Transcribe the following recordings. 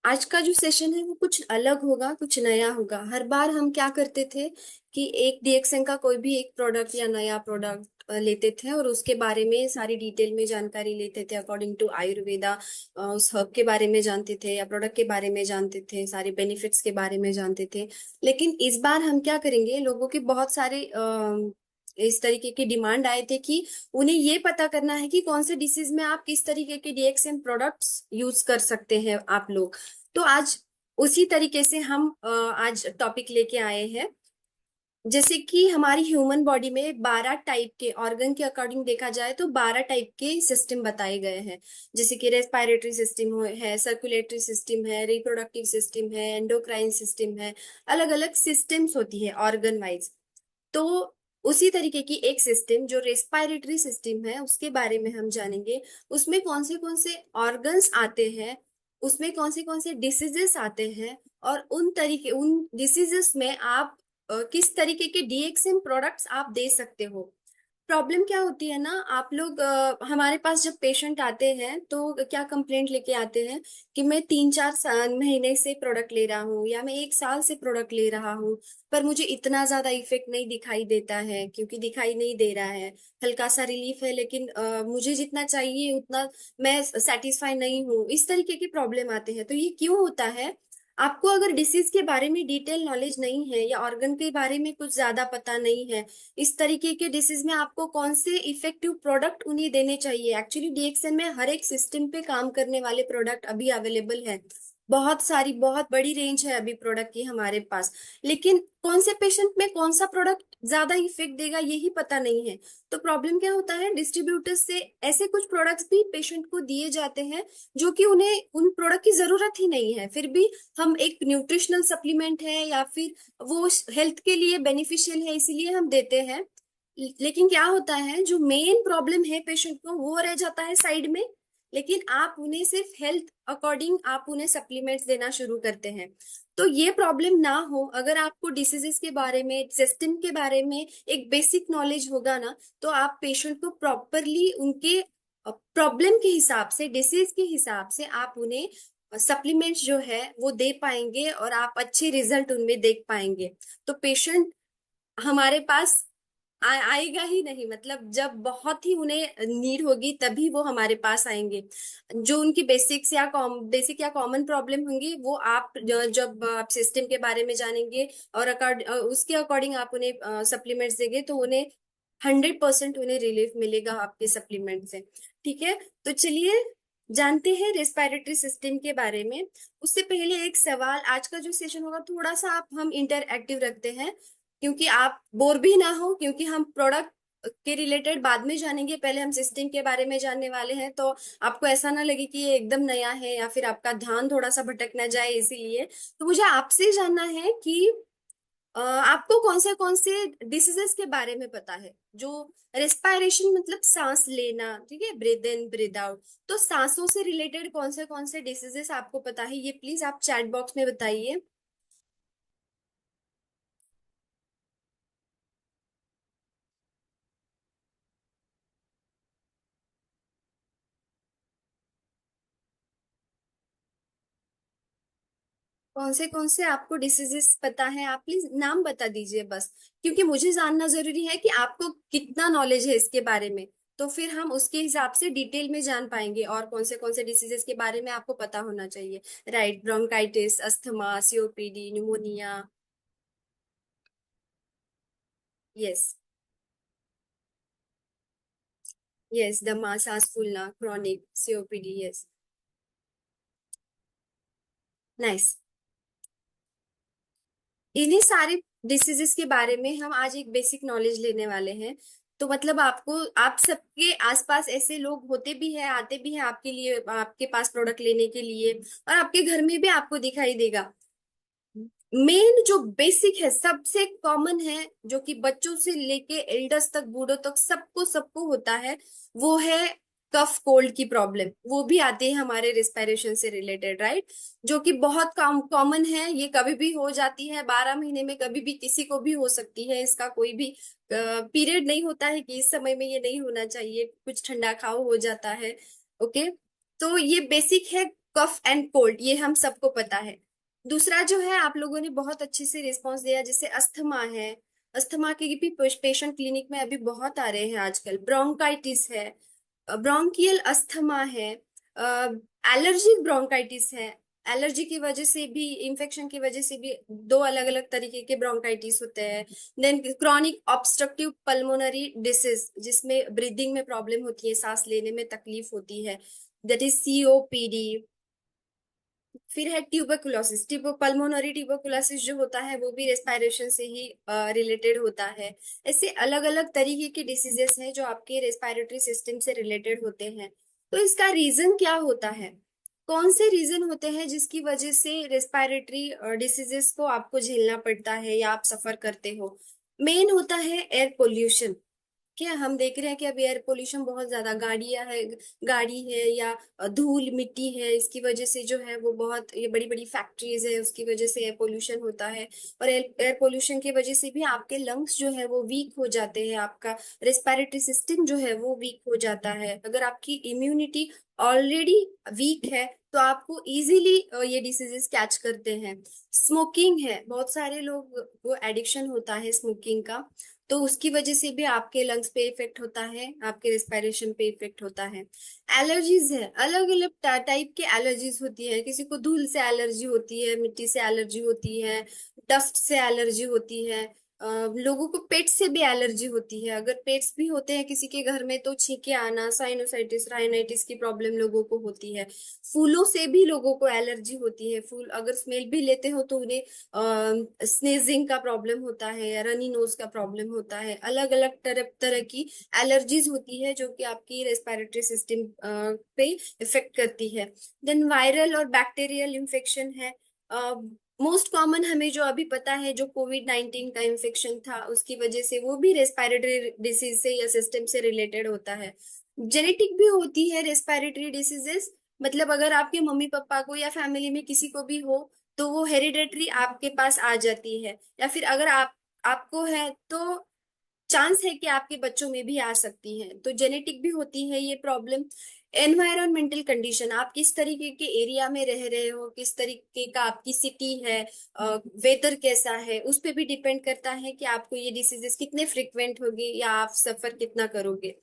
आज का जो सेशन है वो कुछ अलग होगा, कुछ नया होगा। हर बार हम क्या करते थे कि एक डीएक्सएन का कोई भी एक प्रोडक्ट या नया प्रोडक्ट लेते थे और उसके बारे में सारी डिटेल में जानकारी लेते थे अकॉर्डिंग टू आयुर्वेदा। उस हर्ब के बारे में जानते थे या प्रोडक्ट के बारे में जानते थे, सारे बेनिफिट्स के बारे में जानते थे। लेकिन इस बार हम क्या करेंगे, लोगों के बहुत सारे इस तरीके की डिमांड आए थे कि उन्हें ये पता करना है कि कौन से डिसीज में आप किस तरीके के डीएक्सएन प्रोडक्ट्स यूज कर सकते हैं आप लोग। तो आज उसी तरीके से हम आज टॉपिक लेके आए हैं। जैसे कि हमारी ह्यूमन बॉडी में 12 टाइप के ऑर्गन के अकॉर्डिंग देखा जाए तो 12 टाइप के सिस्टम बताए गए हैं। जैसे कि रेस्पिरेटरी सिस्टम है, सर्कुलेटरी सिस्टम है, रिप्रोडक्टिव सिस्टम है, एंडोक्राइन सिस्टम है। अलग अलग सिस्टम्स होती है ऑर्गन वाइज। तो उसी तरीके की एक सिस्टम जो रेस्पिरेटरी सिस्टम है उसके बारे में हम जानेंगे। उसमें कौन से ऑर्गन्स आते हैं, उसमें कौन से डिसीजेस आते हैं, और उन डिसीजेस में आप किस तरीके के डीएक्सएम प्रोडक्ट्स आप दे सकते हो। प्रॉब्लम क्या होती है ना, आप लोग हमारे पास जब पेशेंट आते हैं तो क्या कंप्लेंट लेके आते हैं कि मैं 3-4 महीने से प्रोडक्ट ले रहा हूँ या मैं 1 साल से प्रोडक्ट ले रहा हूँ, पर मुझे इतना ज्यादा इफेक्ट नहीं दिखाई देता है, क्योंकि दिखाई नहीं दे रहा है। हल्का सा रिलीफ है लेकिन मुझे जितना चाहिए उतना मैं सेटिस्फाई नहीं हूँ। इस तरीके की प्रॉब्लम आते हैं। तो ये क्यों होता है? आपको अगर डिसीज के बारे में डिटेल नॉलेज नहीं है या ऑर्गन के बारे में कुछ ज्यादा पता नहीं है, इस तरीके के डिसीज में आपको कौन से इफेक्टिव प्रोडक्ट उन्हें देने चाहिए। एक्चुअली डीएक्सएन में हर एक सिस्टम पे काम करने वाले प्रोडक्ट अभी अवेलेबल है। बहुत सारी, बहुत बड़ी रेंज है अभी प्रोडक्ट की हमारे पास। लेकिन कौन से पेशेंट में कौन सा प्रोडक्ट ज्यादा इफेक्ट देगा यही पता नहीं है। तो प्रॉब्लम क्या होता है, डिस्ट्रीब्यूटर्स से ऐसे कुछ प्रोडक्ट्स भी पेशेंट को दिए जाते हैं जो कि उन्हें उन प्रोडक्ट की जरूरत ही नहीं है, फिर भी हम एक न्यूट्रिशनल सप्लीमेंट है या फिर वो हेल्थ के लिए बेनिफिशियल है इसीलिए हम देते हैं। लेकिन क्या होता है, जो मेन प्रॉब्लम है पेशेंट को वो रह जाता है साइड में। लेकिन आप उन्हें सिर्फ हेल्थ अकॉर्डिंग आप उन्हें सप्लीमेंट्स देना शुरू करते हैं। तो ये प्रॉब्लम ना हो, अगर आपको डिसीजेस के बारे में, सिस्टम के बारे में एक बेसिक नॉलेज होगा ना, तो आप पेशेंट को प्रॉपरली उनके प्रॉब्लम के हिसाब से, डिसीज के हिसाब से आप उन्हें सप्लीमेंट्स जो है वो दे पाएंगे और आप अच्छे रिजल्ट उनमें देख पाएंगे। तो पेशेंट हमारे पास आएगा ही नहीं, मतलब जब बहुत ही उन्हें नीड होगी तभी वो हमारे पास आएंगे। जो उनकी बेसिक या कॉमन प्रॉब्लम होंगी वो आप जब आप सिस्टम के बारे में जानेंगे और उसके अकॉर्डिंग आप उन्हें सप्लीमेंट्स देंगे तो उन्हें 100% उन्हें रिलीफ मिलेगा आपके सप्लीमेंट से। ठीक है, तो चलिए जानते हैं रेस्पिरेटरी सिस्टम के बारे में। उससे पहले एक सवाल, आज का जो सेशन होगा थोड़ा सा आप हम इंटरएक्टिव रखते हैं, क्योंकि आप बोर भी ना हो, क्योंकि हम प्रोडक्ट के रिलेटेड बाद में जानेंगे, पहले हम सिस्टम के बारे में जानने वाले हैं। तो आपको ऐसा ना लगे कि ये एकदम नया है या फिर आपका ध्यान थोड़ा सा भटक ना जाए, इसीलिए तो मुझे आपसे जानना है कि आपको कौन से डिसीजेस के बारे में पता है। जो रेस्पिरेशन मतलब सांस लेना, ठीक है, ब्रीद इन ब्रीद आउट। तो सांसों से रिलेटेड कौन से डिसीजेस आपको पता है, ये प्लीज आप चैट बॉक्स में बताइए। कौन से आपको डिसीजेस पता है, आप प्लीज नाम बता दीजिए बस। क्योंकि मुझे जानना जरूरी है कि आपको कितना नॉलेज है इसके बारे में, तो फिर हम उसके हिसाब से डिटेल में जान पाएंगे और कौन से डिसीजेस के बारे में आपको पता होना चाहिए। Right, bronchitis, asthma, COPD, pneumonia. Yes, yes, दमा, सांस फूलना, क्रॉनिक सीओपीडी, यस। नाइस। इन्हीं सारे डिसीजेस के बारे में हम आज एक बेसिक नॉलेज लेने वाले हैं। तो मतलब आपको, आप सबके आसपास ऐसे लोग होते भी हैं, आते भी हैं आपके लिए, आपके पास प्रोडक्ट लेने के लिए, और आपके घर में भी आपको दिखाई देगा। मेन जो बेसिक है, सबसे कॉमन है, जो कि बच्चों से लेके एल्डर्स तक, बूढ़ों तक, सबको सबको होता है, वो है कफ कोल्ड की प्रॉब्लम। वो भी आती है हमारे रिस्पायरेशन से रिलेटेड, राइट। जो कि बहुत कॉमन है, ये कभी भी हो जाती है, 12 महीने में कभी भी किसी को भी हो सकती है। इसका कोई भी पीरियड नहीं होता है कि इस समय में ये नहीं होना चाहिए, कुछ ठंडा खाओ हो जाता है। ओके, तो ये बेसिक है। कफ एंड कोल्ड, ये हम सबको पता है। दूसरा जो है, आप लोगों ने बहुत अच्छे से रिस्पॉन्स दिया, जैसे अस्थमा है। अस्थमा के भी पेशेंट क्लिनिक में अभी बहुत आ रहे हैं आजकल। ब्रोंकाइटिस है, ब्रोंकियल अस्थमा है, एलर्जिक ब्रोंकाइटिस है। एलर्जी की वजह से भी, इन्फेक्शन की वजह से भी दो अलग अलग तरीके के ब्रोंकाइटिस होते हैं। Then chronic obstructive pulmonary disease, जिसमें ब्रीदिंग में प्रॉब्लम होती है, सांस लेने में तकलीफ होती है, दैट इज सीओपीडी। फिर है ट्यूबरकुलोसिस। पल्मोनरी ट्यूबरकुलोसिस जो होता है वो भी रेस्पिरेशन से ही रिलेटेड होता है। ऐसे अलग अलग तरीके के डिसीजेस हैं जो आपके रेस्पिरेटरी सिस्टम से रिलेटेड होते हैं। तो इसका रीजन क्या होता है? कौन से रीजन होते हैं जिसकी वजह से रेस्पिरेटरी डिसीजेस को आपको झेलना पड़ता है या आप सफर करते हो? मेन होता है एयर पोल्यूशन। क्या हम देख रहे हैं कि अब एयर पोल्यूशन बहुत ज्यादा, गाड़ियां है, गाड़ी है या धूल मिट्टी है, इसकी वजह से जो है वो बहुत, ये बड़ी बड़ी फैक्ट्रीज है, उसकी वजह से एयर पोल्यूशन होता है। और एयर पोल्यूशन की वजह से भी आपके लंग्स जो है वो वीक हो जाते हैं, आपका रेस्पिरेटरी सिस्टम जो है वो वीक हो जाता है। अगर आपकी इम्यूनिटी ऑलरेडी वीक है तो आपको इजीली ये डिसीजेस कैच करते हैं। स्मोकिंग है, बहुत सारे लोग वो एडिक्शन होता है स्मोकिंग का, तो उसकी वजह से भी आपके लंग्स पे इफेक्ट होता है, आपके रेस्पिरेशन पे इफेक्ट होता है। एलर्जीज है, अलग अलग टाइप के एलर्जीज होती है। किसी को धूल से एलर्जी होती है, मिट्टी से एलर्जी होती है, डस्ट से एलर्जी होती है। लोगों को पेट से भी एलर्जी होती है। अगर पेट्स भी होते हैं किसी के घर में तो छींके आना, साइनोसाइटिस राइनाइटिस की प्रॉब्लम लोगों को होती है। फूलों से भी लोगों को एलर्जी होती है। फूल अगर स्मेल भी लेते हो तो उन्हें स्नेजिंग का प्रॉब्लम होता है या रनी नोज का प्रॉब्लम होता है। अलग अलग तरह तरह की एलर्जीज होती है जो कि आपकी रेस्पिरेटरी सिस्टम पे इफेक्ट करती है। देन वायरल और बैक्टीरियल इन्फेक्शन है। मोस्ट कॉमन हमें जो अभी पता है, जो कोविड 19 का इन्फेक्शन था, उसकी वजह से वो भी रेस्पिरेटरी डिसीज से या सिस्टम से रिलेटेड होता है। जेनेटिक भी होती है रेस्पिरेटरी डिसीजेस, मतलब अगर आपके मम्मी पापा को या फैमिली में किसी को भी हो तो वो हेरिडेटरी आपके पास आ जाती है। या फिर अगर आपको है तो चांस है कि आपके बच्चों में भी आ सकती है। तो जेनेटिक भी होती है ये प्रॉब्लम। एनवायरमेंटल कंडीशन, आप किस तरीके के एरिया में रह रहे हो, किस तरीके का आपकी सिटी है, वेदर कैसा है, उस पे भी डिपेंड करता है कि आपको ये डिसीजेस कितने फ्रिक्वेंट होगी या आप सफर कितना करोगे।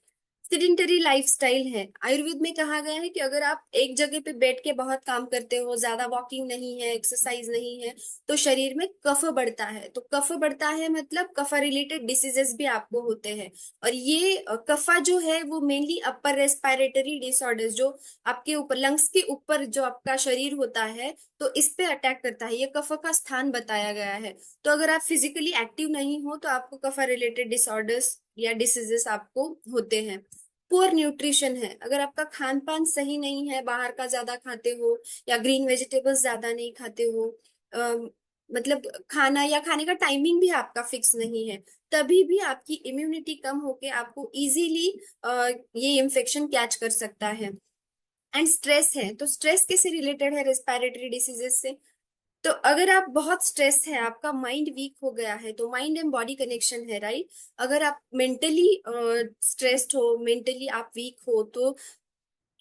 सिडेंटरी लाइफस्टाइल है। आयुर्वेद में कहा गया है कि अगर आप एक जगह पे बैठ के बहुत काम करते हो, ज्यादा वॉकिंग नहीं है, एक्सरसाइज नहीं है, तो शरीर में कफ बढ़ता है। तो कफ बढ़ता है मतलब कफा रिलेटेड डिसीजेस भी आपको होते हैं। और ये कफा जो है वो मेनली अपर रेस्पिरेटरी डिसऑर्डर्स, जो आपके ऊपर लंग्स के ऊपर जो आपका शरीर होता है, तो इस पे अटैक करता है। ये कफ का स्थान बताया गया है। तो अगर आप फिजिकली एक्टिव नहीं हो तो आपको कफा रिलेटेड डिसऑर्डर्स या डिसीजेस आपको होते हैं। पुअर न्यूट्रिशन है, अगर आपका खान पान सही नहीं है, बाहर का ज्यादा खाते हो या ग्रीन वेजिटेबल्स ज्यादा नहीं खाते हो, मतलब खाना या खाने का टाइमिंग भी आपका फिक्स नहीं है, तभी भी आपकी इम्यूनिटी कम होके आपको इजीली ये इन्फेक्शन कैच कर सकता है। एंड स्ट्रेस है, तो स्ट्रेस कैसे रिलेटेड है रेस्पिरेटरी डिसीजेस से? तो अगर आप बहुत स्ट्रेस है, आपका माइंड वीक हो गया है, तो माइंड एंड बॉडी कनेक्शन है, राइट? अगर आप मेंटली स्ट्रेस्ड हो, मेंटली आप वीक हो, तो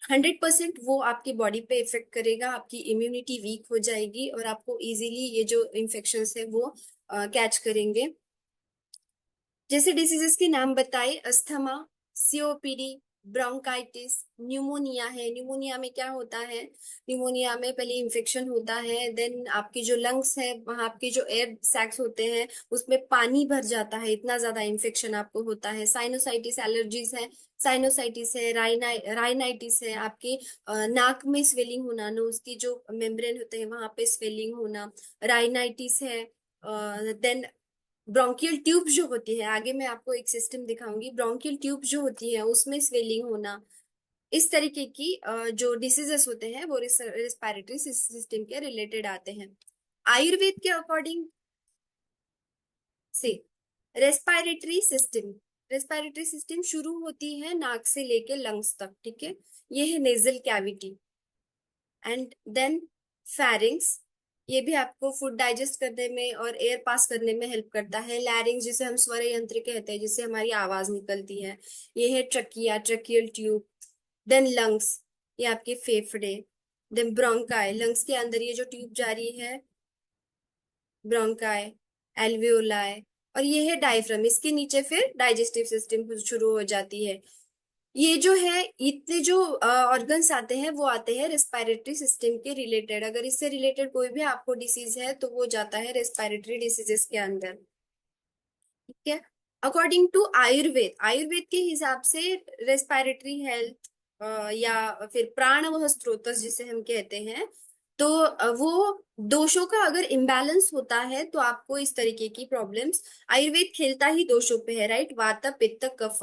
100% वो आपकी बॉडी पे इफेक्ट करेगा, आपकी इम्यूनिटी वीक हो जाएगी और आपको इजीली ये जो इन्फेक्शंस है वो कैच करेंगे। जैसे डिसीजेस के नाम बताए, अस्थमा, सीओपीडी, ब्रोंकाइटिस, न्यूमोनिया है। न्यूमोनिया में क्या होता है? न्यूमोनिया में पहले इन्फेक्शन होता है, देन आपकी जो लंग्स है वहां आपके जो एयर सैक्स होते हैं उसमें पानी भर जाता है, इतना ज्यादा इन्फेक्शन आपको होता है। साइनोसाइटिस एलर्जीज है, साइनोसाइटिस है, राइनाइटिस है, आपके नाक में स्वेलिंग होना, नोज की जो मेम्ब्रेन होते हैं वहां पे स्वेलिंग होना, राइनाइटिस है। देन ब्रोंकियल ट्यूब जो होती है, आगे मैं आपको एक सिस्टम दिखाऊंगी, ब्रोंकियल ट्यूब जो होती है उसमें स्वेलिंग होना। इस तरीके की जो डिसीजेस होते हैं वो रेस्पिरेटरी सिस्टम के रिलेटेड आते हैं। आयुर्वेद के अकॉर्डिंग से रेस्पिरेटरी सिस्टम शुरू होती है नाक से लेके लंग्स तक, ठीक है? ये है nasal cavity. And then pharynx, ये भी आपको फूड डाइजेस्ट करने में और एयर पास करने में हेल्प करता है। लैरिंग्स, जिसे हम स्वर यंत्र कहते हैं, जिससे हमारी आवाज निकलती है, ये है trachea, tracheal tube. Then lungs, ये आपके फेफड़े। देन ब्रोंकाई, लंग्स के अंदर ये जो ट्यूब जा रही है, ब्रोंकाई, एल्वियोलाई, और ये है डायफ्राम, इसके नीचे फिर डाइजेस्टिव सिस्टम शुरू हो जाती है। ये जो है, इतने जो ऑर्गन्स आते हैं वो आते हैं रेस्पिरेटरी सिस्टम के रिलेटेड। अगर इससे रिलेटेड कोई भी आपको डिसीज है तो वो जाता है रेस्पिरेटरी डिसीजेस के अंदर। ठीक है। अकॉर्डिंग टू आयुर्वेद, आयुर्वेद के हिसाब से रेस्पिरेटरी हेल्थ या फिर प्राण वह स्रोतस जिसे हम कहते हैं, तो वो दोषों का अगर इम्बैलेंस होता है तो आपको इस तरीके की प्रॉब्लम्स, आयुर्वेद खेलता ही दोषों पे है, राइट, वात पित्त कफ।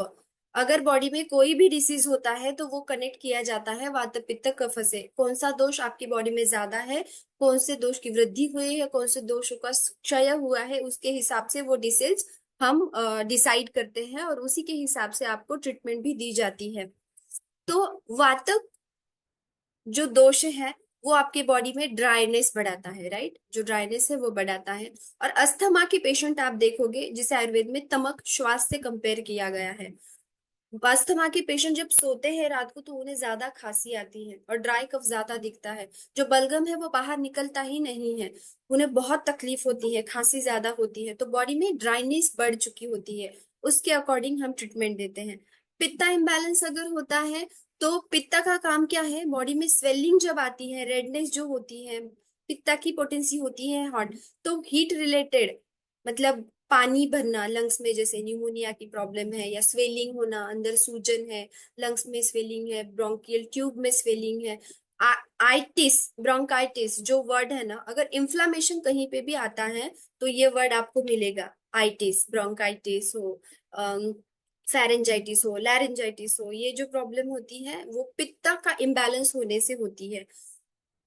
अगर बॉडी में कोई भी डिसीज होता है तो वो कनेक्ट किया जाता है वात पित्त कफ से। कौन सा दोष आपकी बॉडी में ज्यादा है, कौन से दोष की वृद्धि हुई है, कौन से दोषों का क्षय हुआ है, उसके हिसाब से वो डिसीज हम डिसाइड करते हैं और उसी के हिसाब से आपको ट्रीटमेंट भी दी जाती है। तो वातक जो दोष है वो आपके बॉडी में ड्राइनेस बढ़ाता है, राइट, जो ड्राइनेस है वो बढ़ाता है। और अस्थमा के पेशेंट आप देखोगे, जिसे आयुर्वेद में तमक श्वास से कंपेयर किया गया है, अस्थमा के पेशेंट जब सोते हैं रात को तो उन्हें ज्यादा खांसी आती है और ड्राई कफ ज्यादा दिखता है, जो बलगम है वो बाहर निकलता ही नहीं है, उन्हें बहुत तकलीफ होती है, खांसी ज्यादा होती है, तो बॉडी में ड्राइनेस बढ़ चुकी होती है, उसके अकॉर्डिंग हम ट्रीटमेंट देते हैं। पित्ता इम्बैलेंस अगर होता है तो पित्ता का काम क्या है, बॉडी में स्वेलिंग जब आती है, रेडनेस जो होती है, पित्ता की पोटेंसी होती है हॉट, तो हीट रिलेटेड, मतलब पानी भरना लंग्स में, जैसे न्यूमोनिया की प्रॉब्लम है या स्वेलिंग होना, अंदर सूजन है, लंग्स में स्वेलिंग है, ब्रोंकियल ट्यूब में स्वेलिंग है, आइटिस, ब्रोंकाइटिस जो वर्ड है ना, अगर इन्फ्लामेशन कहीं पे भी आता है तो ये वर्ड आपको मिलेगा, आइटिस, ब्रोंकाइटिस हो, फेरेंजाइटिस हो, लैरेंजाइटिस हो, ये जो प्रॉब्लम होती है वो पित्ता का इम्बैलेंस होने से होती है।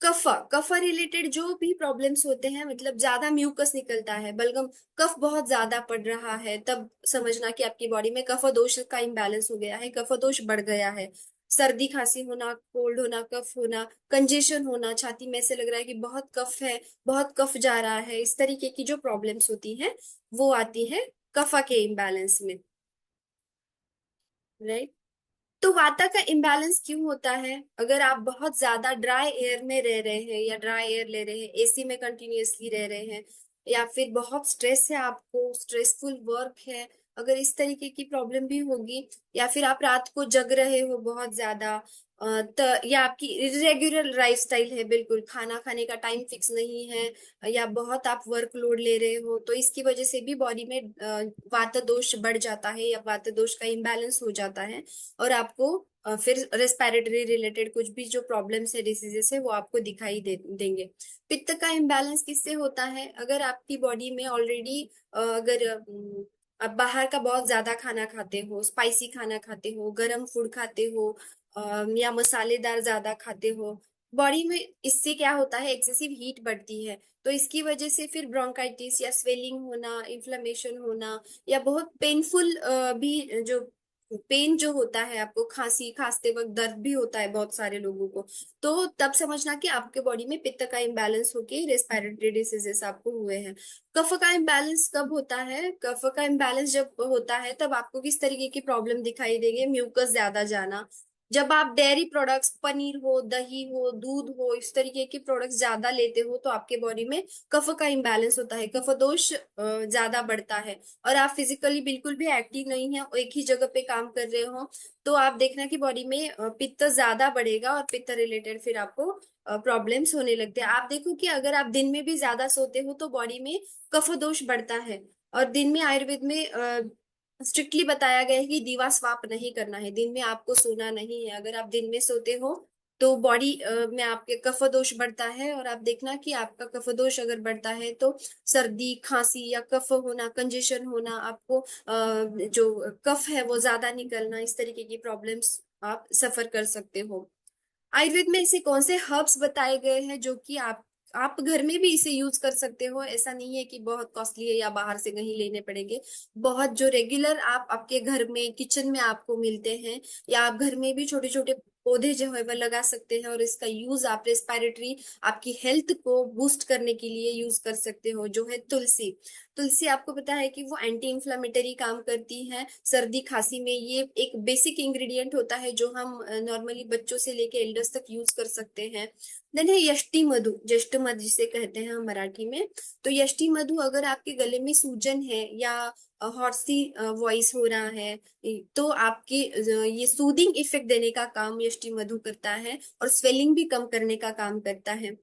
कफा, कफा रिलेटेड जो भी प्रॉब्लम्स होते हैं, मतलब ज्यादा म्यूकस निकलता है, बलगम, कफ बहुत ज्यादा पड़ रहा है, तब समझना कि आपकी बॉडी में कफ दोष का इम्बैलेंस हो गया है, कफ दोष बढ़ गया है। सर्दी खांसी होना, कोल्ड होना, कफ होना, कंजेशन होना, छाती में ऐसे लग रहा है कि बहुत कफ है, बहुत कफ जा रहा है, इस तरीके की जो प्रॉब्लम्स होती हैं वो आती है कफा के इम्बैलेंस में, राइट। तो वाता का इम्बैलेंस क्यों होता है, अगर आप बहुत ज्यादा ड्राई एयर में रह रहे हैं या ड्राई एयर ले रहे हैं, एसी में कंटिन्यूअसली रह रहे हैं, या फिर बहुत स्ट्रेस है, आपको स्ट्रेसफुल वर्क है, अगर इस तरीके की प्रॉब्लम भी होगी, या फिर आप रात को जग रहे हो बहुत ज्यादा, या आपकी इरेग्युलर लाइफस्टाइल है, बिल्कुल खाना खाने का टाइम फिक्स नहीं है, या बहुत आप वर्कलोड ले रहे हो, तो इसकी वजह से भी बॉडी में वात दोष बढ़ जाता है या वात दोष का इम्बैलेंस हो जाता है, और आपको फिर रेस्पिरेटरी रिलेटेड कुछ भी जो प्रॉब्लम्स है, डिसीजेस है, वो आपको दिखाई देंगे। पित्त का इम्बैलेंस किससे होता है, अगर आपकी बॉडी में ऑलरेडी, अगर आप बाहर का बहुत ज्यादा खाना खाते हो, स्पाइसी खाना खाते हो, गरम फूड खाते हो, या मसालेदार ज्यादा खाते हो, बॉडी में इससे क्या होता है, एक्सेसिव हीट बढ़ती है, तो इसकी वजह से फिर ब्रोंकाइटिस या स्वेलिंग होना, इन्फ्लेमेशन होना, या बहुत पेनफुल भी, जो पेन जो होता है, आपको खांसी खांसते वक्त दर्द भी होता है बहुत सारे लोगों को, तो तब समझना कि आपके बॉडी में पित्त का इम्बैलेंस होके रेस्पिरेटरी डिसीजेस आपको हुए हैं। कफ का इम्बैलेंस कब होता है, कफ का इम्बैलेंस जब होता है तब आपको किस तरीके की प्रॉब्लम दिखाई देगी, म्यूकस ज्यादा जाना, जब आप डेयरी प्रोडक्ट्स, पनीर हो, दही हो, दूध हो, इस तरीके के प्रोडक्ट्स ज्यादा लेते हो तो आपके बॉडी में कफ का इम्बैलेंस होता है, कफ दोष ज्यादा बढ़ता है। और आप फिजिकली बिल्कुल भी एक्टिव नहीं है, एक ही जगह पे काम कर रहे हो, तो आप देखना कि बॉडी में पित्त ज्यादा बढ़ेगा और पित्त रिलेटेड फिर आपको प्रॉब्लम्स होने लगते हैं। आप देखो कि अगर आप दिन में भी ज्यादा सोते हो तो बॉडी में कफ दोष बढ़ता है, और दिन में आयुर्वेद में स्ट्रिक्टली बताया गया है कि दीवा स्वाप नहीं करना है, दिन में आपको सोना नहीं है, अगर आप दिन में सोते हो तो बॉडी में आपके कफ दोष बढ़ता है, और आप देखना कि आपका कफ दोष अगर बढ़ता है तो सर्दी खांसी या कफ होना, कंजेशन होना, आपको जो कफ है वो ज्यादा निकलना, इस तरीके की प्रॉब्लम्स आप सफर कर सकते हो। आयुर्वेद में ऐसे कौन से हर्ब्स बताए गए हैं जो कि आप घर में भी इसे यूज कर सकते हो, ऐसा नहीं है कि बहुत कॉस्टली है या बाहर से कहीं लेने पड़ेंगे, बहुत जो रेगुलर आप आपके घर में किचन में आपको मिलते हैं, या आप घर में भी छोटे छोटे पौधे जो है वह लगा सकते हैं, और इसका यूज आप रेस्पिरेटरी, आपकी हेल्थ को बूस्ट करने के लिए यूज कर सकते हो, जो है तुलसी। तुलसी आपको पता है कि वो एंटी इंफ्लेमेटरी काम करती है, सर्दी खांसी में ये एक बेसिक इंग्रेडिएंट होता है जो हम नॉर्मली बच्चों से लेके एल्डर्स तक यूज कर सकते हैं। देन है यष्टि मधु, जष्ट मधु जिसे कहते हैं हम मराठी में। तो यष्टि मधु अगर आपके गले में सूजन है या हॉर्सी वॉइस हो रहा है, तो आपके ये सूदिंग इफेक्ट देने का काम यष्टि मधु करता है, और स्वेलिंग भी कम करने का काम करता है।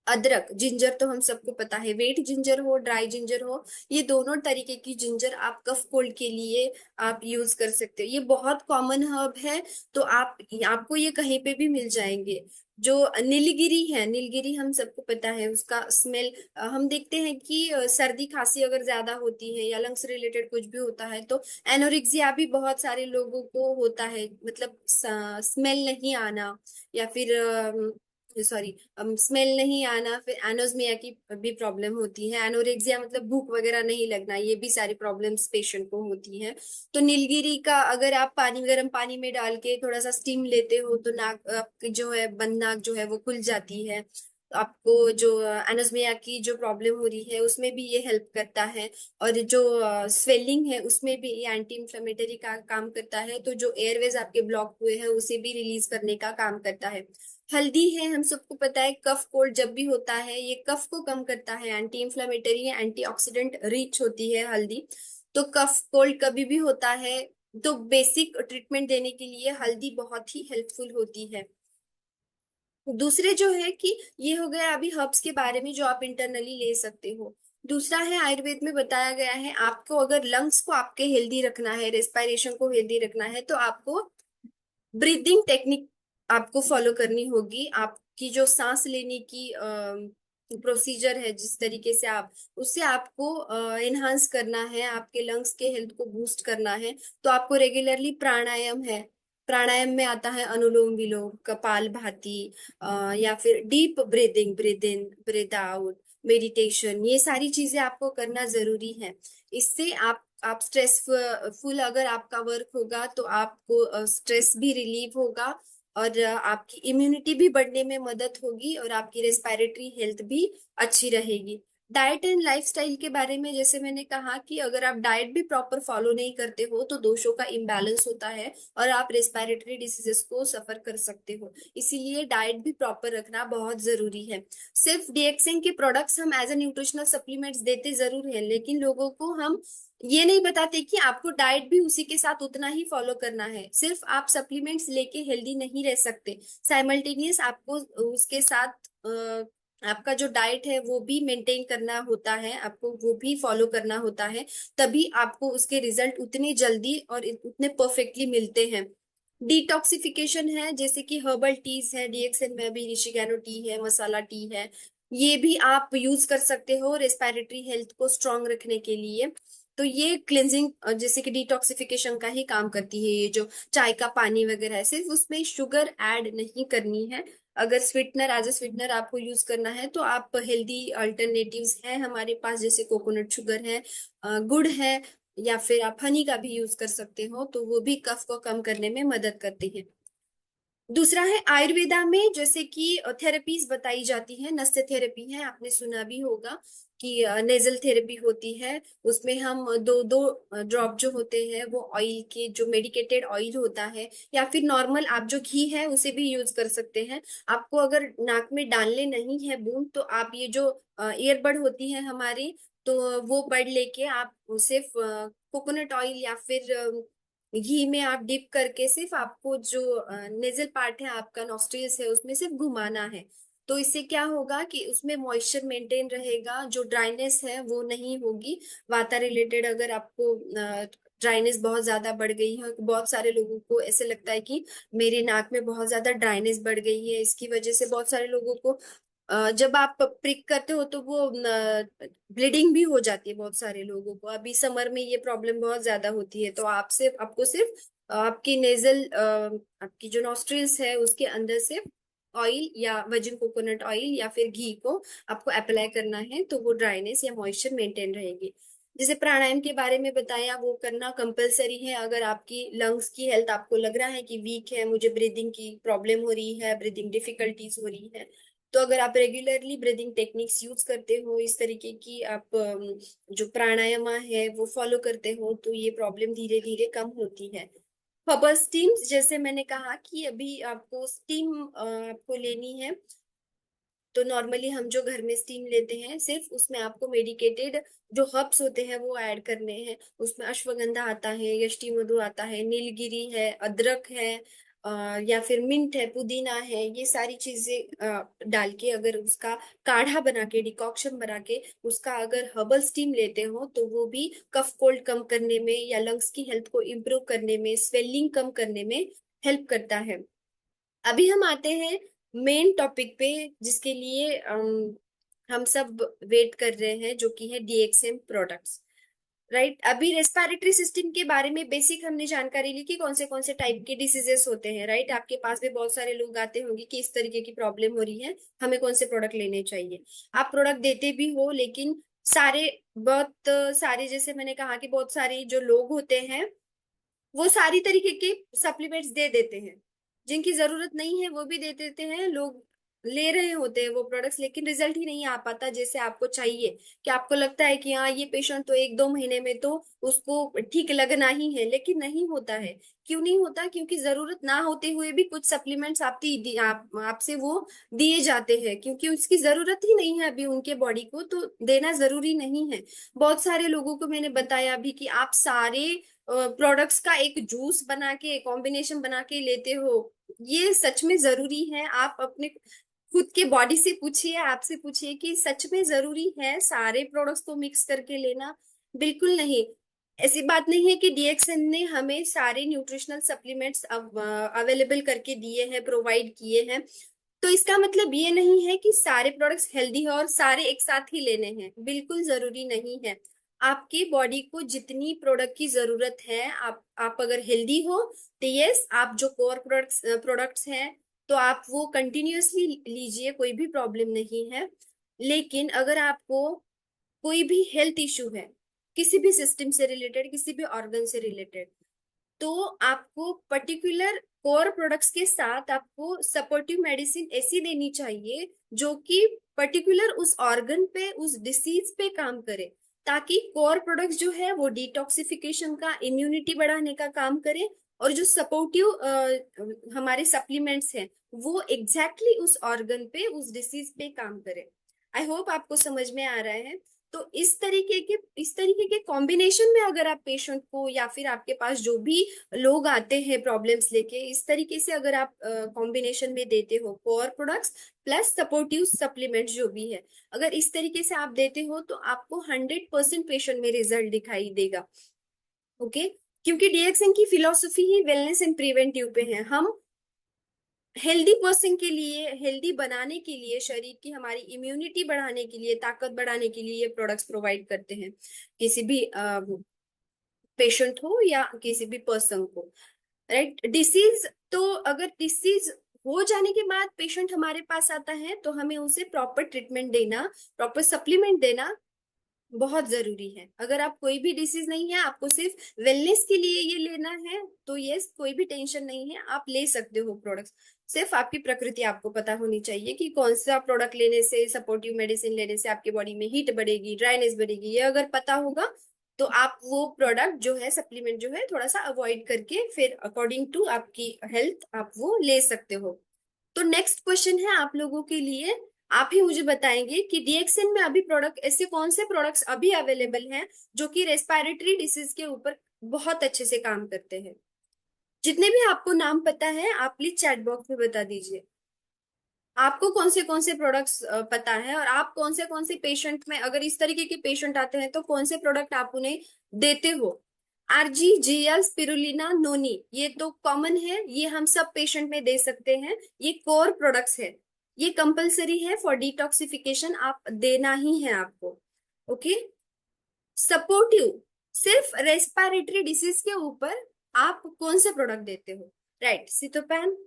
अदरक, जिंजर तो हम सबको पता है, वेट जिंजर हो ड्राई जिंजर हो, ये दोनों तरीके की जिंजर आप कफ कोल्ड के लिए आप यूज कर सकते हो। ये बहुत कॉमन हर्ब है, तो आपको ये कहीं पे भी मिल जाएंगे। जो नीलगिरी है, नीलगिरी हम सबको पता है, उसका स्मेल हम देखते हैं कि सर्दी खांसी अगर ज्यादा होती है या लंग्स रिलेटेड कुछ भी होता है, तो एनोरेक्सिया भी बहुत सारे लोगों को होता है, मतलब स्मेल नहीं आना, या फिर सॉरी स्मेल नहीं आना, फिर एनोस्मिया की भी प्रॉब्लम होती है, एनोरेक्सिया मतलब भूख वगैरह नहीं लगना, ये भी सारी प्रॉब्लम्स पेशेंट को होती हैं। तो नीलगिरी का अगर आप पानी, गर्म पानी में डाल के थोड़ा सा स्टीम लेते हो, तो नाक आपकी जो है, बंद नाक जो है वो खुल जाती है। तो आपको जो एनोस्मिया की जो प्रॉब्लम हो रही है उसमें भी ये हेल्प करता है। और जो स्वेलिंग है उसमें भी ये एंटी इंफ्लेमेटरी का काम करता है, तो जो एयरवेज आपके ब्लॉक हुए हैं उसे भी रिलीज करने का काम करता है। हल्दी है, हम सबको पता है कफ कोल्ड जब भी होता है ये कफ को कम करता है, एंटी इंफ्लेमेटरी है, एंटीऑक्सीडेंट रिच होती है हल्दी। तो कफ कोल्ड कभी भी होता है तो बेसिक ट्रीटमेंट देने के लिए हल्दी बहुत ही हेल्पफुल होती है। दूसरे जो है कि ये हो गया अभी हर्ब्स के बारे में जो आप इंटरनली ले सकते हो। दूसरा है आयुर्वेद में बताया गया है, आपको अगर लंग्स को आपके हेल्दी रखना है, रेस्पिरेशन को हेल्दी रखना है, तो आपको ब्रीदिंग टेक्निक आपको फॉलो करनी होगी। आपकी जो सांस लेने की प्रोसीजर है, जिस तरीके से आप उससे आपको एनहांस करना है, आपके लंग्स के हेल्थ को बूस्ट करना है, तो आपको रेगुलरली प्राणायाम है, प्राणायाम में आता है अनुलोम विलोम, कपाल भाती, या फिर deep breathing, breathe in breathe out, meditation, ये सारी चीजें आपको करना जरूरी है। इससे आप स्ट्रेसफुल अगर आपका वर्क होगा तो आपको स्ट्रेस भी रिलीव होगा, और आपकी इम्यूनिटी भी बढ़ने में मदद होगी, और आपकी रेस्पिरेटरी हेल्थ भी अच्छी रहेगी। डाइट एंड लाइफस्टाइल के बारे में जैसे मैंने कहा कि अगर आप डाइट भी प्रॉपर फॉलो नहीं करते हो तो दोषों का इम्बैलेंस होता है और आप रेस्पिरेटरी डिसीजेस को सफर कर सकते हो। इसीलिए डाइट भी प्रॉपर रखना बहुत जरूरी है। सिर्फ डीएक्सएन के प्रोडक्ट्स हम एज ए न्यूट्रिशनल सप्लीमेंट्स देते जरूर हैं, लेकिन लोगों को हम ये नहीं बताते कि आपको डाइट भी उसी के साथ उतना ही फॉलो करना है। सिर्फ आप सप्लीमेंट्स लेके हेल्दी नहीं रह सकते, साइमल्टेनियस आपको उसके साथ आपका जो डाइट है वो भी मेंटेन करना होता है, आपको वो भी फॉलो करना होता है, तभी आपको उसके रिजल्ट उतनी जल्दी और उतने परफेक्टली मिलते हैं। डिटॉक्सिफिकेशन है, जैसे कि हर्बल टीज है, डीएक्सएन में भी रिशिगैनो टी है, मसाला टी है, ये भी आप यूज कर सकते हो रेस्पिरेटरी हेल्थ को स्ट्रांग रखने के लिए। तो ये क्लिनजिंग जैसे कि डिटॉक्सिफिकेशन का ही काम करती है। ये जो चाय का पानी वगैरह है, सिर्फ उसमें शुगर ऐड नहीं करनी है। अगर स्वीटनर, एज ए स्वीटनर आपको यूज करना है तो आप हेल्दी अल्टरनेटिव्स हैं हमारे पास, जैसे कोकोनट शुगर है, गुड़ है, या फिर आप हनी का भी यूज कर सकते हो, तो वो भी कफ को कम करने में मदद करते हैं। दूसरा है आयुर्वेदा में जैसे कि थेरेपीज बताई जाती है, नस्य थेरेपी है, आपने सुना भी होगा कि नेजल थेरेपी होती है। उसमें हम दो दो ड्रॉप जो होते हैं वो ऑयल के, जो मेडिकेटेड ऑयल होता है, या फिर नॉर्मल आप जो घी है उसे भी यूज कर सकते हैं। आपको अगर नाक में डालने नहीं है बूंद, तो आप ये जो ईयरबड होती है हमारी, तो वो बड लेके आप सिर्फ कोकोनट ऑयल या फिर घी में आप डिप करके सिर्फ आपको जो नेजल पार्ट है आपका, नॉस्ट्रिल्स है, उसमें सिर्फ घुमाना है। तो इससे क्या होगा कि उसमें मॉइस्चर मेंटेन रहेगा, जो ड्राइनेस है वो नहीं होगी। वाता रिलेटेड अगर आपको ड्राइनेस बहुत ज्यादा बढ़ गई है, बहुत सारे लोगों को ऐसे लगता है कि मेरे नाक में बहुत ज्यादा ड्राइनेस बढ़ गई है, इसकी वजह से बहुत सारे लोगों को जब आप प्रिक करते हो तो वो ब्लीडिंग भी हो जाती है बहुत सारे लोगों को। अभी समर में ये प्रॉब्लम बहुत ज्यादा होती है, तो आपको सिर्फ आपकी नेजल, आपकी जो नॉस्ट्रिल्स है उसके अंदर से ऑयल या वर्जिन कोकोनट ऑयल या फिर घी को आपको अप्लाई करना है, तो वो ड्राइनेस या मॉइस्चर मेंटेन रहेगी। जैसे प्राणायाम के बारे में बताया, वो करना कंपलसरी है। अगर आपकी लंग्स की हेल्थ आपको लग रहा है कि वीक है, मुझे ब्रीदिंग की प्रॉब्लम हो रही है, ब्रीदिंग डिफिकल्टीज हो रही है, तो अगर आप रेगुलरली ब्रीदिंग टेक्निक्स यूज करते हो, इस तरीके की आप जो प्राणायाम है वो फॉलो करते हो, तो ये प्रॉब्लम धीरे धीरे कम होती है। हर्बल स्टीम्स, जैसे मैंने कहा कि अभी आपको स्टीम आपको लेनी है, तो नॉर्मली हम जो घर में स्टीम लेते हैं सिर्फ उसमें आपको मेडिकेटेड जो हर्ब्स होते हैं वो ऐड करने हैं। उसमें अश्वगंधा आता है, यष्टि मधु आता है, नीलगिरी है, अदरक है, या फिर मिंट है, पुदीना है, ये सारी चीजें डाल के अगर उसका काढ़ा बना के, डिकॉक्शन बना के उसका अगर हर्बल स्टीम लेते हो तो वो भी कफ कोल्ड कम करने में या लंग्स की हेल्थ को इम्प्रूव करने में, स्वेलिंग कम करने में हेल्प करता है। अभी हम आते हैं मेन टॉपिक पे जिसके लिए हम सब वेट कर रहे हैं, जो कि है डीएक्सएम प्रोडक्ट्स। राइट, अभी रेस्पिरेटरी सिस्टम के बारे में बेसिक हमने जानकारी ली कि कौन से टाइप के डिसीजेस होते हैं। राइट, आपके पास भी बहुत सारे लोग आते होंगे कि इस तरीके की प्रॉब्लम हो रही है, हमें कौन से प्रोडक्ट लेने चाहिए। आप प्रोडक्ट देते भी हो लेकिन सारे बहुत सारे, जैसे मैंने कहा कि बहुत सारे जो लोग होते हैं वो सारी तरीके के सप्लीमेंट्स दे देते हैं, जिनकी जरूरत नहीं है वो भी दे देते हैं। लोग ले रहे होते हैं वो प्रोडक्ट्स, लेकिन रिजल्ट ही नहीं आ पाता जैसे आपको चाहिए। कि आपको लगता है कि हाँ ये पेशेंट तो एक दो महीने में तो उसको ठीक लगना ही है, लेकिन नहीं होता है। क्यों नहीं होता? क्योंकि जरूरत ना होते हुए भी कुछ सप्लीमेंट्स आपसे वो दिए जाते हैं, क्योंकि उसकी जरूरत ही नहीं है अभी उनके बॉडी को, तो देना जरूरी नहीं है। बहुत सारे लोगों को मैंने बताया अभी कि आप सारे प्रोडक्ट्स का एक जूस बना के, कॉम्बिनेशन बना के लेते हो। ये सच में जरूरी है? आप अपने खुद के बॉडी से पूछिए, आपसे पूछिए कि सच में जरूरी है सारे प्रोडक्ट्स को मिक्स करके लेना? बिल्कुल नहीं। ऐसी बात नहीं है कि डीएक्सएन ने हमें सारे न्यूट्रिशनल सप्लीमेंट्स अवेलेबल करके दिए हैं, प्रोवाइड किए हैं, तो इसका मतलब ये नहीं है कि सारे प्रोडक्ट्स हेल्दी है और सारे एक साथ ही लेने हैं। बिल्कुल जरूरी नहीं है। आपकी बॉडी को जितनी प्रोडक्ट की जरूरत है, आप अगर हेल्दी हो तो यस, आप जो कोर प्रोडक्ट्स हैं तो आप वो कंटिन्यूअसली लीजिए, कोई भी प्रॉब्लम नहीं है। लेकिन अगर आपको कोई भी हेल्थ इशू है, किसी भी सिस्टम से रिलेटेड, किसी भी ऑर्गन से रिलेटेड, तो आपको पर्टिकुलर कोर प्रोडक्ट्स के साथ आपको सपोर्टिव मेडिसिन ऐसी देनी चाहिए जो कि पर्टिकुलर उस ऑर्गन पे, उस डिसीज पे काम करे, ताकि कोर प्रोडक्ट्स जो है वो डिटॉक्सिफिकेशन का, इम्यूनिटी बढ़ाने का काम करे। और जो सपोर्टिव हमारे सप्लीमेंट्स हैं वो एग्जैक्टली exactly उस ऑर्गन पे, उस डिसीज पे काम करे। आई होप आपको समझ में आ रहा है। तो इस तरीके के कॉम्बिनेशन में अगर आप पेशेंट को या फिर आपके पास जो भी लोग आते हैं प्रॉब्लम्स लेके, इस तरीके से अगर आप कॉम्बिनेशन में देते हो core products plus supportive supplements जो भी है, अगर इस तरीके से आप देते हो तो आपको 100% पेशेंट में रिजल्ट दिखाई देगा। ओके, क्योंकि डीएक्सएन की philosophy he wellness and preventive पे है। हम हेल्दी पर्सन के लिए, हेल्दी बनाने के लिए, शरीर की हमारी इम्यूनिटी बढ़ाने के लिए, ताकत बढ़ाने के लिए ये प्रोडक्ट्स प्रोवाइड करते हैं, किसी भी पेशेंट हो या किसी भी पर्सन को। राइट, डिसीज, तो अगर डिसीज हो जाने के बाद पेशेंट हमारे पास आता है तो हमें उसे प्रॉपर ट्रीटमेंट देना, प्रॉपर सप्लीमेंट देना बहुत जरूरी है। अगर आप कोई भी डिसीज नहीं है, आपको सिर्फ वेलनेस के लिए ये लेना है, तो यस, कोई भी टेंशन नहीं है, आप ले सकते हो प्रोडक्ट्स। सिर्फ आपकी प्रकृति आपको पता होनी चाहिए कि कौन सा प्रोडक्ट लेने से, सपोर्टिव मेडिसिन लेने से आपके बॉडी में हीट बढ़ेगी, ड्राइनेस बढ़ेगी, ये अगर पता होगा तो आप वो प्रोडक्ट जो है, सप्लीमेंट जो है, थोड़ा सा अवॉइड करके फिर अकॉर्डिंग टू आपकी हेल्थ आप वो ले सकते हो। तो नेक्स्ट क्वेश्चन है आप लोगों के लिए। आप ही मुझे बताएंगे कि डीएक्सएन में अभी प्रोडक्ट, ऐसे कौन से प्रोडक्ट्स अभी अवेलेबल हैं जो कि रेस्पिरेटरी डिसीज के ऊपर बहुत अच्छे से काम करते हैं। जितने भी आपको नाम पता है आप प्लीज चैट बॉक्स में बता दीजिए। आपको कौन से प्रोडक्ट्स पता है, और आप कौन से पेशेंट में, अगर इस तरीके के पेशेंट आते हैं तो कौन से प्रोडक्ट आप उन्हें देते हो। आरजी, जीएल, स्पिरुलिना, नोनी, ये तो कॉमन है, ये हम सब पेशेंट में दे सकते हैं। ये कोर प्रोडक्ट्स है, ये कंपलसरी है फॉर डिटॉक्सिफिकेशन, आप देना ही है आपको। ओके, सपोर्टिव, सिर्फ रेस्पिरेटरी डिसीज के ऊपर आप कौन से प्रोडक्ट देते हो? राइट, सितोपैन।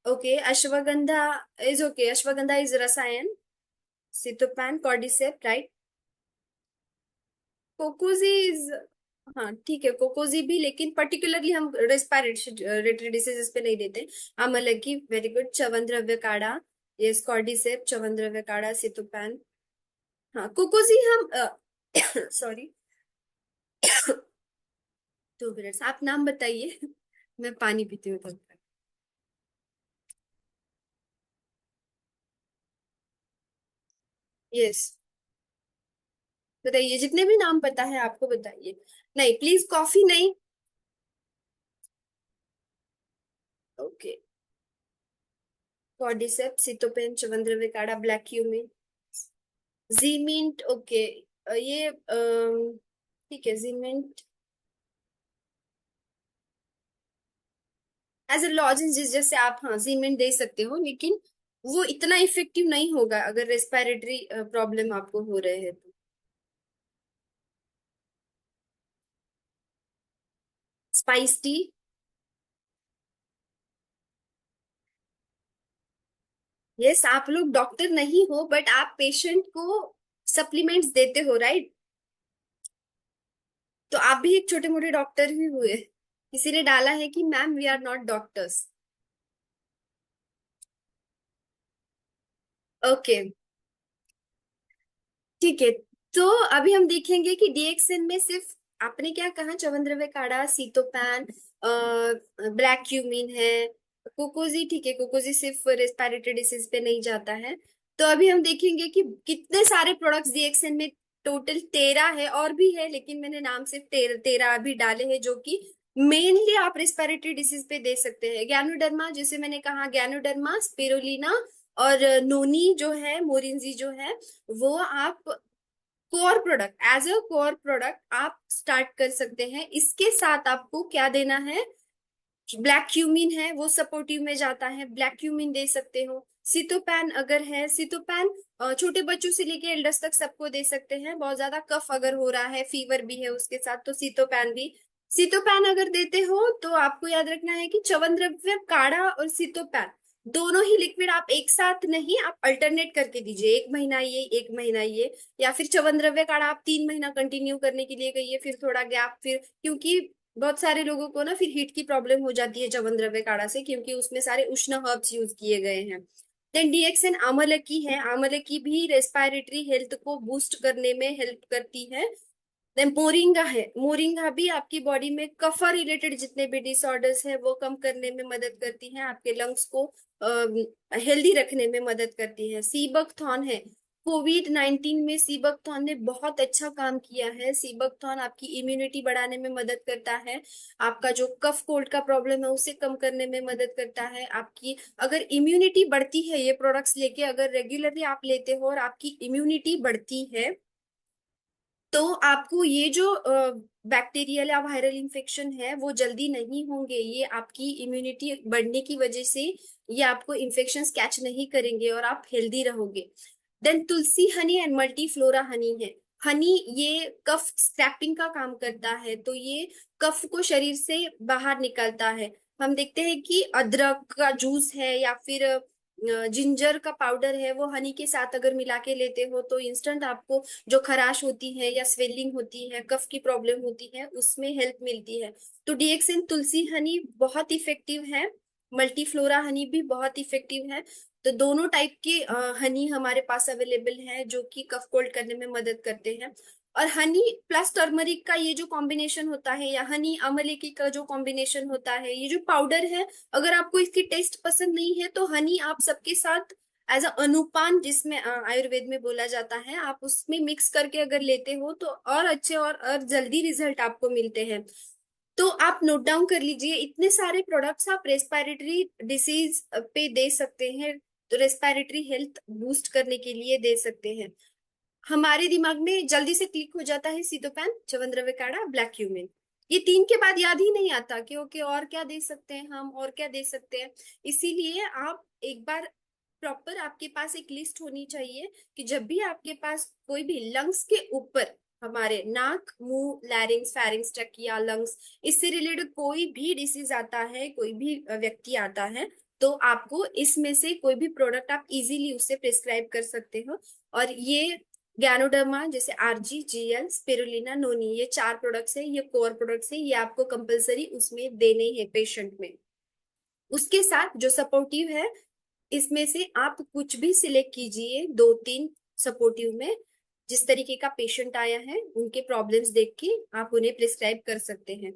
Okay, ashwagandha is okay, ashwagandha is रसायन। सितोपैन, कॉर्डिसेप, राइट। कोकोजी इज, हाँ ठीक है, कोकोजी भी, लेकिन पर्टिकुलरली हम रेस्पिरेटरी डिसीजेस पे नहीं देते। आमलकी, वेरी गुड। च्यवनद्रव्य काढ़ा, यस, कॉर्डिसेप, च्यवनद्रव्य काढ़ा, सितोपैन। हाँ, कोकोजी हम सॉरी 2 मिनट्स, आप नाम बताइए मैं पानी पीती हूँ तब तक। यस, बताइए जितने भी नाम पता है आपको बताइए। नहीं प्लीज, कॉफी नहीं। ओके। कॉर्डिसेप्स, सितोपेन, च्यवनद्रव्य काढ़ा, ब्लैक क्यूमिन, जीमिंट। ओके। ये ठीक है, जीमिंट एज ए लॉजेंस, जैसे आप हाँ जीमिंट दे सकते हो, लेकिन वो इतना इफेक्टिव नहीं होगा अगर रेस्पिरेटरी प्रॉब्लम आपको हो रहे हैं तो। Spice T. यस, आप लोग डॉक्टर नहीं हो बट आप पेशेंट को सप्लीमेंट्स देते हो, राइट? तो आप भी एक छोटे मोटे डॉक्टर ही हुए। किसी ने डाला है कि ma'am we are not doctors. Okay, ठीक है। तो अभी हम देखेंगे कि डीएक्सएन में सिर्फ आपने क्या कहा, च्यवनद्रव्य काढ़ा, सीतोपैन, ब्लैक क्यूमीन है, कोकोजी। ठीक है, कोकोजी सिर्फ रेस्पिरेटरी डिसीज पे नहीं जाता है। तो अभी हम देखेंगे कि कितने सारे प्रोडक्ट्स डीएक्सएन में। टोटल 13 है, और भी है लेकिन मैंने नाम सिर्फ 13 अभी डाले हैं, जो कि मेनली आप रेस्पिरेटरी डिसीज पे दे सकते हैं। गैनोडर्मा, जैसे मैंने कहा, गैनोडर्मा, स्पिरुलिना और नोनी जो है, मोरिंजी जो है, वो आप core product, as a core product आप स्टार्ट कर सकते हैं। इसके साथ आपको क्या देना है, ब्लैक क्यूमिन है वो सपोर्टिव में जाता है, ब्लैक क्यूमिन दे सकते हो। सितोपैन अगर है, सितोपैन छोटे बच्चों से लेके एल्डर्स तक सबको दे सकते हैं। बहुत ज्यादा कफ अगर हो रहा है, फीवर भी है उसके साथ, तो सितोपैन भी। सितोपैन अगर देते हो तो आपको याद रखना है कि च्यवनद्रव्य काढ़ा और सितोपैन दोनों ही लिक्विड आप एक साथ नहीं, आप अल्टरनेट करके दीजिए, एक महीना ये एक महीना ये। या फिर च्यवनद्रव्य काढ़ा आप 3 महीना कंटिन्यू करने के लिए कहिए, फिर थोड़ा गैप, फिर क्योंकि बहुत सारे लोगों को ना फिर हीट की प्रॉब्लम हो जाती है च्यवनद्रव्य काढ़ा से, क्योंकि उसमें सारे उष्ण हर्ब्स यूज किए गए हैं। देन डीएक्सएन आमलकी है, आमलकी भी रेस्पिरेटरी हेल्थ को बूस्ट करने में हेल्प करती है। देन मोरिंगा है, मोरिंगा भी आपकी बॉडी में कफा रिलेटेड जितने भी डिसऑर्डर्स है वो कम करने में मदद करती है, आपके लंग्स को हेल्दी रखने में मदद करती है। सीबकथॉर्न है, कोविड 19 में सीबकथॉर्न ने बहुत अच्छा काम किया है। सीबकथॉर्न आपकी इम्यूनिटी बढ़ाने में मदद करता है, आपका जो कफ कोल्ड का प्रॉब्लम है उसे कम करने में मदद करता है। आपकी अगर इम्यूनिटी बढ़ती है, ये प्रोडक्ट्स लेके अगर रेगुलरली आप लेते हो और आपकी इम्यूनिटी बढ़ती है, तो आपको ये जो बैक्टीरियल या वायरल इंफेक्शन है वो जल्दी नहीं होंगे। ये आपकी इम्यूनिटी बढ़ने की वजह से ये आपको इन्फेक्शंस कैच नहीं करेंगे और आप हेल्दी रहोगे। Then tulsi honey and multiflora honey है। हनी ये कफ स्क्रैपिंग का काम करता है, तो ये कफ को शरीर से बाहर निकालता है। हम देखते हैं कि अदरक का जूस है या फिर जिंजर का पाउडर है, वो हनी के साथ अगर मिला के लेते हो तो इंस्टेंट आपको जो खराश होती है या स्वेलिंग होती है, कफ की प्रॉब्लम होती है, उसमें हेल्प मिलती है। तो डीएक्सिन तुलसी हनी बहुत इफेक्टिव है, मल्टीफ्लोरा हनी भी बहुत इफेक्टिव है। तो दोनों टाइप के हनी हमारे पास अवेलेबल है जो कि कफ कोल्ड करने में मदद करते हैं। और हनी प्लस टर्मरिक का ये जो कॉम्बिनेशन होता है, या हनी अमलेकी का जो कॉम्बिनेशन होता है, ये जो पाउडर है, अगर आपको इसकी टेस्ट पसंद नहीं है तो हनी आप सबके साथ एज अ अनुपान, जिसमें आयुर्वेद में बोला जाता है, आप उसमें मिक्स करके अगर लेते हो तो और अच्छे और जल्दी रिजल्ट आपको मिलते हैं। तो आप नोट डाउन कर लीजिए, इतने सारे प्रोडक्ट्स आप रेस्पिरेटरी डिसीज पे दे सकते हैं, तो रेस्पिरेटरी हेल्थ बूस्ट करने के लिए दे सकते हैं। हमारे दिमाग में जल्दी से क्लिक हो जाता है सीतोपैन, च्यवनद्रव्य काढ़ा, ब्लैक क्यूमिन। ये तीन के बाद याद ही नहीं आता कि ओके और क्या दे सकते हैं हम, और क्या दे सकते हैं। इसीलिए आप एक बार प्रॉपर आपके पास एक लिस्ट होनी चाहिए कि जब भी आपके पास कोई भी लंग्स के ऊपर, हमारे नाक, मुंह, लैरिंग्स, फेरिंग्स, ट्रकिया, लंग्स, इससे रिलेटेड कोई भी डिसीज आता है, कोई भी व्यक्ति आता है, तो आपको इसमें से कोई भी प्रोडक्ट आप इजीली उससे प्रिस्क्राइब कर सकते हो। और ये गैनोडर्मा, जैसे आरजी, जीएल, स्पिरुलिना, नोनी, ये 4 प्रोडक्ट्स है, ये कोर प्रोडक्ट्स है, ये आपको कंपलसरी उसमें देने हैं पेशेंट में। उसके साथ जो सपोर्टिव है, इसमें से आप कुछ भी सिलेक्ट कीजिए, 2-3 सपोर्टिव में। जिस तरीके का पेशेंट आया है उनके प्रॉब्लम्स देख के आप उन्हें प्रिस्क्राइब कर सकते हैं।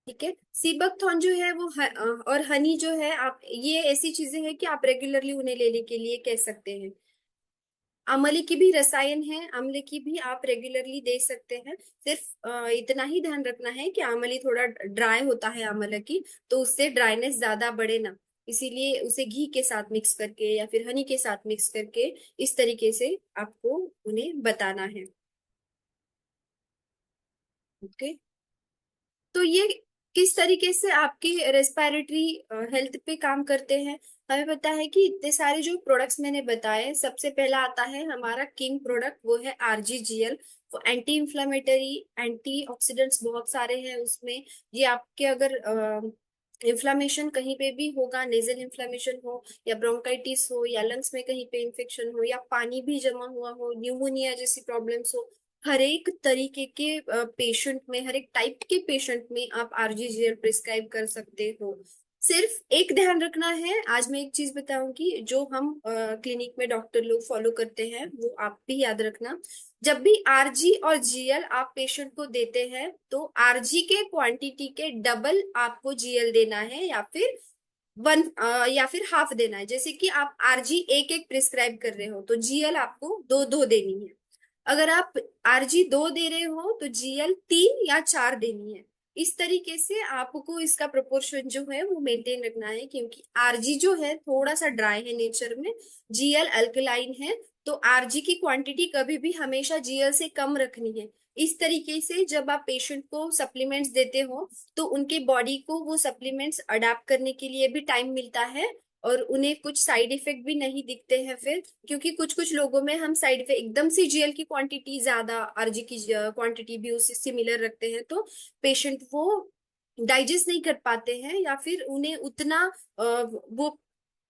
ठीक है, सीबकथॉर्न जो है वो और हनी जो है, आप ये ऐसी चीजें हैं कि आप रेगुलरली उन्हें लेने के लिए कह सकते हैं। आंवले की भी रसायन है, आंवले की भी आप रेगुलरली दे सकते हैं। सिर्फ इतना ही ध्यान रखना है कि आंवले थोड़ा ड्राई होता है आंवला की, तो उससे ड्राइनेस ज्यादा बढ़े ना, इसीलिए उसे घी के साथ मिक्स करके या फिर हनी के साथ मिक्स करके इस तरीके से आपको उन्हें बताना है। ओके। तो ये किस तरीके से आपके रेस्पिरेटरी हेल्थ पे काम करते हैं। हमें पता है कि इतने सारे जो प्रोडक्ट्स मैंने बताए, सबसे पहला आता है हमारा किंग प्रोडक्ट, वो है आरजीजीएल। वो एंटी इंफ्लेमेटरी, एंटी ऑक्सीडेंट्स बहुत सारे हैं उसमें। ये आपके अगर इन्फ्लामेशन कहीं पे भी होगा, नेजल इन्फ्लामेशन हो या ब्रोंकाइटिस हो या लंग्स में कहीं पे इन्फेक्शन हो या पानी भी जमा हुआ हो, न्यूमोनिया जैसी प्रॉब्लम्स हो, हर एक तरीके के पेशेंट में, हर एक टाइप के पेशेंट में आप आरजीजीएल प्रिस्क्राइब कर सकते हो। सिर्फ एक ध्यान रखना है, आज मैं एक चीज बताऊंगी जो हम क्लिनिक में डॉक्टर लोग फॉलो करते हैं, वो आप भी याद रखना। जब भी आरजी और जीएल आप पेशेंट को देते हैं, तो आरजी के क्वांटिटी के डबल आपको जीएल देना है, या फिर या फिर हाफ देना है। जैसे कि आप आरजी एक एक प्रिस्क्राइब कर रहे हो, तो जीएल आपको दो दो देनी है। अगर आप आरजी दो दे रहे हो, तो जीएल तीन या चार देनी है। इस तरीके से आपको इसका प्रोपोर्शन जो है वो मेंटेन रखना है, क्योंकि आरजी जो है थोड़ा सा ड्राई है नेचर में, जीएल अल्कलाइन है। तो आरजी की क्वांटिटी कभी भी हमेशा जीएल से कम रखनी है। इस तरीके से जब आप पेशेंट को सप्लीमेंट्स देते हो, तो उनके बॉडी को वो सप्लीमेंट्स अडाप्ट करने के लिए भी टाइम मिलता है, और उन्हें कुछ साइड इफेक्ट भी नहीं दिखते हैं फिर। क्योंकि कुछ कुछ लोगों में हम साइड इफेक्ट एकदम से जीएल की क्वांटिटी ज्यादा, आरजी की क्वांटिटी भी उससे सिमिलर रखते हैं, तो पेशेंट वो डाइजेस्ट नहीं कर पाते हैं, या फिर उन्हें उतना वो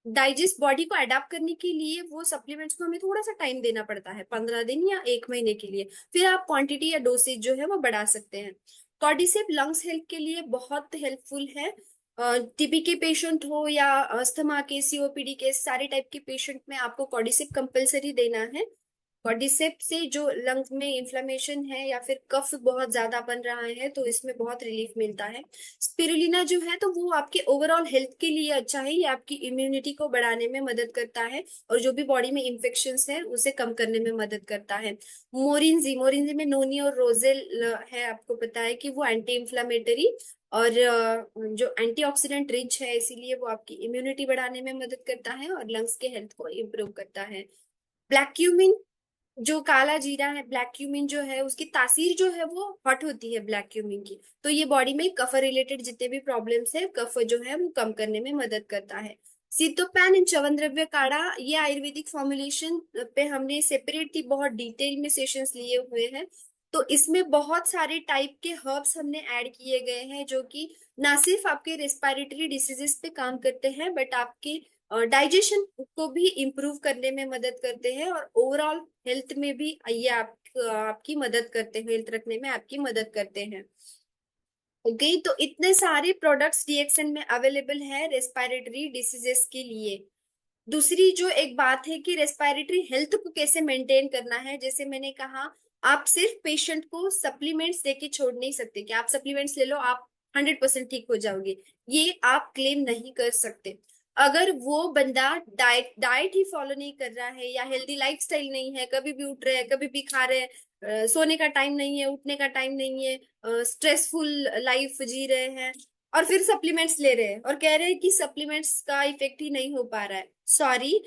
डाइजेस्ट, बॉडी को अडाप्ट करने के लिए वो सप्लीमेंट्स को हमें थोड़ा सा टाइम देना पड़ता है, 15 दिन या एक महीने के लिए। फिर आप क्वांटिटी या डोसेज जो है वो बढ़ा सकते हैं। कॉर्डिसेप लंग्स हेल्थ के लिए बहुत हेल्पफुल है। टीबी के पेशेंट हो या अस्थमा के, सीओपीडी के, सारे टाइप के पेशेंट में आपको कॉर्डिसेप कंपलसरी देना है। कॉर्डिसेप से जो लंग में इन्फ्लेमेशन है या फिर कफ बहुत ज्यादा बन रहा है, तो इसमें बहुत रिलीफ मिलता है। स्पिरुलिना जो है, तो वो आपके ओवरऑल हेल्थ के लिए अच्छा है, ये आपकी इम्यूनिटी को बढ़ाने में मदद करता है, और जो भी बॉडी में इन्फेक्शंस है उसे कम करने में मदद करता है। मोरिंजी, मोरिंजी में नोनी और रोजेल है, आपको पता है कि वो एंटी इन्फ्लामेटरी और जो एंटीऑक्सीडेंट रिच है, इसीलिए वो आपकी इम्यूनिटी बढ़ाने में मदद करता है और लंग्स के हेल्थ को इम्प्रूव करता है। ब्लैक क्यूमिन, जो काला जीरा है, ब्लैक क्यूमिन जो है, उसकी तासीर जो है वो हॉट होती है ब्लैक क्यूमिन की, तो ये बॉडी में कफ रिलेटेड जितने भी प्रॉब्लम्स है, कफ जो है वो कम करने में मदद करता है। सितोपैन एंड च्यवनद्रव्य काढ़ा, ये आयुर्वेदिक फॉर्मुलेशन पे हमने सेपरेटली बहुत डिटेल में सेशंस लिए हुए हैं। तो इसमें बहुत सारे टाइप के हर्ब्स हमने ऐड किए गए हैं, जो कि ना सिर्फ आपके रेस्पिरेटरी डिसीजेस पे काम करते हैं, बट आपके डाइजेशन को भी इम्प्रूव करने में मदद करते हैं, और ओवरऑल हेल्थ में भी ये आपकी मदद करते हैं, हेल्थ रखने में आपकी मदद करते हैं। ओके, तो इतने सारे प्रोडक्ट्स डीएक्सएन में अवेलेबल है रेस्पिरेटरी डिसीजेस के लिए। दूसरी जो एक बात है कि रेस्पिरेटरी हेल्थ को कैसे मेंटेन करना है, जैसे मैंने कहा, आप सिर्फ पेशेंट को सप्लीमेंट्स देके छोड़ नहीं सकते कि आप सप्लीमेंट्स ले लो, आप 100% ठीक हो जाओगे, ये आप क्लेम नहीं कर सकते। अगर वो बंदा डाइट डाइट ही फॉलो नहीं कर रहा है, या हेल्दी लाइफस्टाइल नहीं है, कभी भी उठ रहे हैं कभी भी खा रहे हैं, सोने का टाइम नहीं है, उठने का टाइम नहीं है, स्ट्रेसफुल लाइफ जी रहे हैं, और फिर सप्लीमेंट्स ले रहे हैं और कह रहे हैं कि सप्लीमेंट्स का इफेक्ट ही नहीं हो पा रहा है, सॉरी,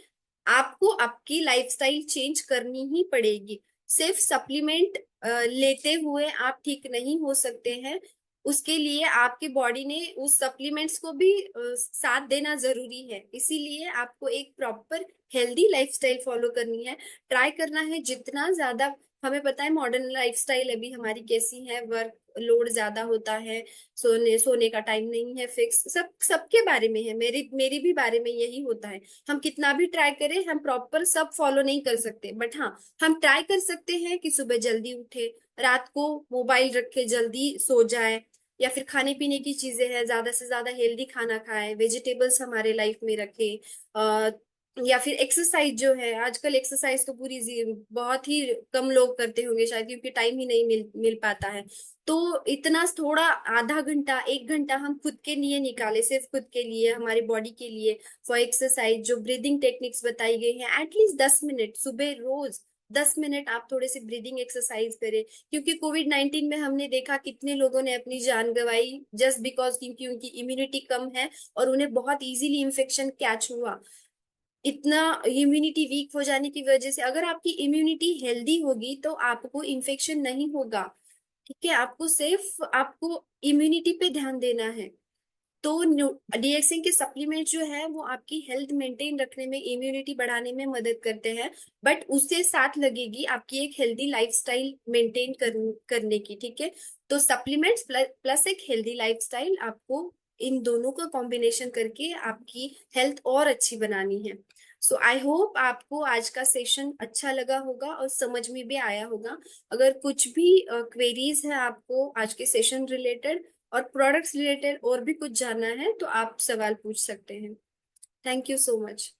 आपको आपकी लाइफस्टाइल चेंज करनी ही पड़ेगी। सिर्फ सप्लीमेंट लेते हुए आप ठीक नहीं हो सकते हैं। उसके लिए आपकी बॉडी ने उस सप्लीमेंट्स को भी साथ देना जरूरी है, इसीलिए आपको एक प्रॉपर हेल्दी लाइफस्टाइल फॉलो करनी है। ट्राई करना है जितना ज्यादा, हमें पता है मॉडर्न लाइफस्टाइल अभी हमारी कैसी है, वर्क लोड ज्यादा होता है, सोने का टाइम नहीं है फिक्स, सबके बारे में है, मेरी मेरी भी बारे में यही होता है। हम कितना भी ट्राई करें, हम प्रॉपर सब फॉलो नहीं कर सकते, बट हाँ, हम ट्राई कर सकते हैं कि सुबह जल्दी उठे, रात को मोबाइल रखे जल्दी सो जाए, या फिर खाने पीने की चीजें हैं, ज्यादा से ज्यादा हेल्दी खाना खाएं, वेजिटेबल्स हमारे लाइफ में रखें, या फिर एक्सरसाइज जो है, आजकल एक्सरसाइज तो बहुत ही कम लोग करते होंगे शायद, क्योंकि टाइम ही नहीं मिल पाता है। तो इतना थोड़ा आधा घंटा 1 घंटा हम खुद के लिए निकाले, सिर्फ खुद के लिए, हमारी बॉडी के लिए, फॉर एक्सरसाइज। जो ब्रीदिंग टेक्निक्स बताई गई हैं, एटलीस्ट 10 मिनट सुबह रोज, 10 मिनट आप थोड़े से ब्रीदिंग एक्सरसाइज करें। क्योंकि कोविड-19 में हमने देखा कितने लोगों ने अपनी जान गंवाई, जस्ट बिकॉज क्योंकि उनकी इम्यूनिटी कम है और उन्हें बहुत इजीली इन्फेक्शन कैच हुआ। इतना इम्यूनिटी वीक हो जाने की वजह से, अगर आपकी इम्यूनिटी हेल्दी होगी तो आपको इन्फेक्शन नहीं होगा। ठीक है, आपको सिर्फ आपको इम्यूनिटी पे ध्यान देना है। तो डीएक्सिन के सप्लीमेंट जो है वो आपकी हेल्थ मेंटेन रखने में, इम्यूनिटी बढ़ाने में मदद करते हैं। बट उससे साथ लगेगी आपकी एक हेल्दी लाइफस्टाइल मेंटेन करने की। ठीक है, तो सप्लीमेंट्स प्लस एक हेल्दी लाइफस्टाइल, आपको इन दोनों का कॉम्बिनेशन करके आपकी हेल्थ और अच्छी बनानी है। सो आई होप आपको आज का सेशन अच्छा लगा होगा और समझ में भी आया होगा। अगर कुछ भी क्वेरीज है आपको आज के सेशन रिलेटेड और प्रोडक्ट्स रिलेटेड और भी कुछ जानना है, तो आप सवाल पूछ सकते हैं। Thank you so much.